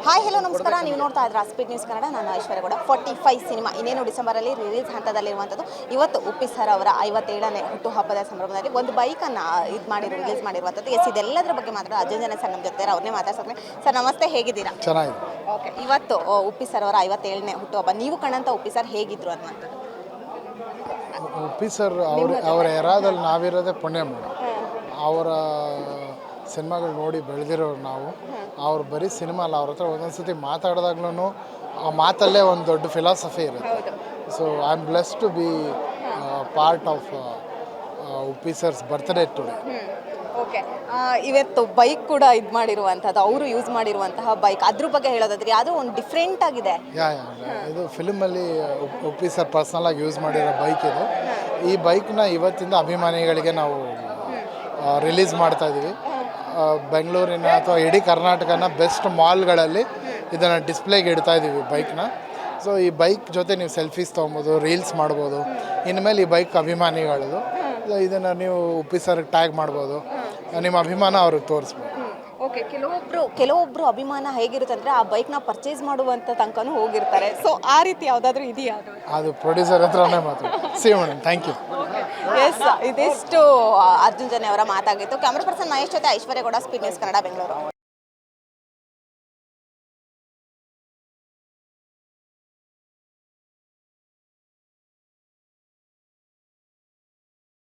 Hi hello ನಮಸ್ಕಾರ. ನೀವು ನೋಡ್ತಾ ಇದ್ರೆ ಸ್ಪೀಡ್ ನ್ಯೂಸ್ ಕನ್ನಡ. ನಾನು ಐಶ್ವರ್ಯ ಗೌಡ. 45 ಸಿನಿಮಾ ಇನ್ನೇನು ಡಿಸೆಂಬರಲ್ಲಿ ರಿಲೀಸ್ ಹಂತದಲ್ಲಿರುವಂಥದ್ದು. ಇವತ್ತು ಉಪ್ಪಿ ಸರ್ ಅವರ 57ನೇ ಹುಟ್ಟುಹಬ್ಬದ ಸಂದರ್ಭದಲ್ಲಿ ಒಂದು ಬೈಕನ್ನು ರಿಲೀಸ್ ಮಾಡಿರುವಂಥದ್ದು. ಇದೆಲ್ಲದರ ಬಗ್ಗೆ ಮಾತ್ರ ಅಜಂಜನ ಸರ್ ನಮ್ಮ ಜೊತೆ ಅವ್ರನ್ನೇ ಮಾತಾಡ್ಸೋಕೆ. ಸರ್ ನಮಸ್ತೆ, ಹೇಗಿದ್ದೀರಾ? ಚೆನ್ನಾಗಿದೆ. ಓಕೆ, ಇವತ್ತು ಉಪ್ಪಿ ಸರ್ ಅವರ 57ನೇ ಹುಟ್ಟುಹಬ್ಬ. ನೀವು ಕಂಡಂಥ ಉಪ್ಪಿ ಸರ್ ಹೇಗಿದ್ರು ಅನ್ನುವಂಥದ್ದು? ಉಪ್ಪಿ ಸರ್ ಅವರ ಎರಾದಲ್ಲಿ ನಾವಿರೋದೇ ಪುಣ್ಯ ಮೇಡಮ್. ಅವರ ಸಿನಿಮಾಗಳು ನೋಡಿ ಬೆಳೆದಿರೋರು ನಾವು. ಅವ್ರು ಬರೀ ಸಿನಿಮಾ ಅಲ್ಲ, ಅವ್ರ ಹತ್ರ ಒಂದೊಂದು ಸತಿ ಮಾತಾಡಿದಾಗ್ಲೂ ಆ ಮಾತಲ್ಲೇ ಒಂದು ದೊಡ್ಡ ಫಿಲಾಸಫಿ ಇರುತ್ತೆ. So I am blessed to be part of Uppi sir's birthday today. Okay, ಇವತ್ತು ಬೈಕ್ ಕೂಡ ಮಾಡಿರುವಂಥದ್ದು, ಅವರು ಯೂಸ್ ಮಾಡಿರುವಂತಹ ಬೈಕ್, ಅದ್ರ ಬಗ್ಗೆ ಹೇಳೋದಾದ್ರೆ ಯಾವುದೋ ಒಂದು ಡಿಫ್ರೆಂಟ್ ಆಗಿದೆ. ಇದು ಫಿಲ್ಮಲ್ಲಿ ಉಪ್ಪಿ ಸರ್ ಪರ್ಸ್ನಲಾಗಿ ಯೂಸ್ ಮಾಡಿರೋ ಬೈಕ್ ಇದು. ಈ ಬೈಕ್ನ ಇವತ್ತಿಂದ ಅಭಿಮಾನಿಗಳಿಗೆ ನಾವು ರಿಲೀಸ್ ಮಾಡ್ತಾ ಇದ್ದೀವಿ. ಬೆಂಗಳೂರಿನ ಅಥವಾ ಇಡೀ ಕರ್ನಾಟಕನ ಬೆಸ್ಟ್ ಮಾಲ್ಗಳಲ್ಲಿ ಇದನ್ನು ಡಿಸ್ಪ್ಲೇಗೆ ಇಡ್ತಾ ಇದ್ದೀವಿ ಬೈಕ್ನ. ಸೊ ಈ ಬೈಕ್ ಜೊತೆ ನೀವು ಸೆಲ್ಫೀಸ್ ತೊಗೊಬೋದು, ರೀಲ್ಸ್ ಮಾಡ್ಬೋದು. ಇನ್ಮೇಲೆ ಈ ಬೈಕ್ ಅಭಿಮಾನಿಗಳದು. ಇದನ್ನು ನೀವು ಉಪ್ಪಿ ಸರ್ಗೆ ಟ್ಯಾಗ್ ಮಾಡ್ಬೋದು, ನಿಮ್ಮ ಅಭಿಮಾನ ಅವ್ರಿಗೆ ತೋರಿಸ್ಬೋದು. ಓಕೆ, ಕೆಲವೊಬ್ಬರು ಅಭಿಮಾನ ಹೇಗಿರುತ್ತೆ ಅಂದರೆ ಆ ಬೈಕ್ನ ಪರ್ಚೇಸ್ ಮಾಡುವಂಥ ತನಕನೂ ಹೋಗಿರ್ತಾರೆ. ಸೊ ಆ ರೀತಿ ಯಾವುದಾದ್ರೂ ಇದೆಯಾ? ಅದು ಪ್ರೊಡ್ಯೂಸರ್ ಹತ್ರನೇ ಮಾತು. See madam, thank you. Yes, ಇದಿಷ್ಟು ಅರ್ಜುನ್ ಜನ್ಯ ಅವರ ಮಾತಾಗಿತ್ತು. ಕ್ಯಾಮ್ರಾ ಪರ್ಸನ್ ಮಹೇಶ್ ಜೊತೆ ಐಶ್ವರ್ಯ ಗೌಡ, ಸ್ಪೀಡ್ ನ್ಯೂಸ್ ಕನ್ನಡ, ಬೆಂಗಳೂರು.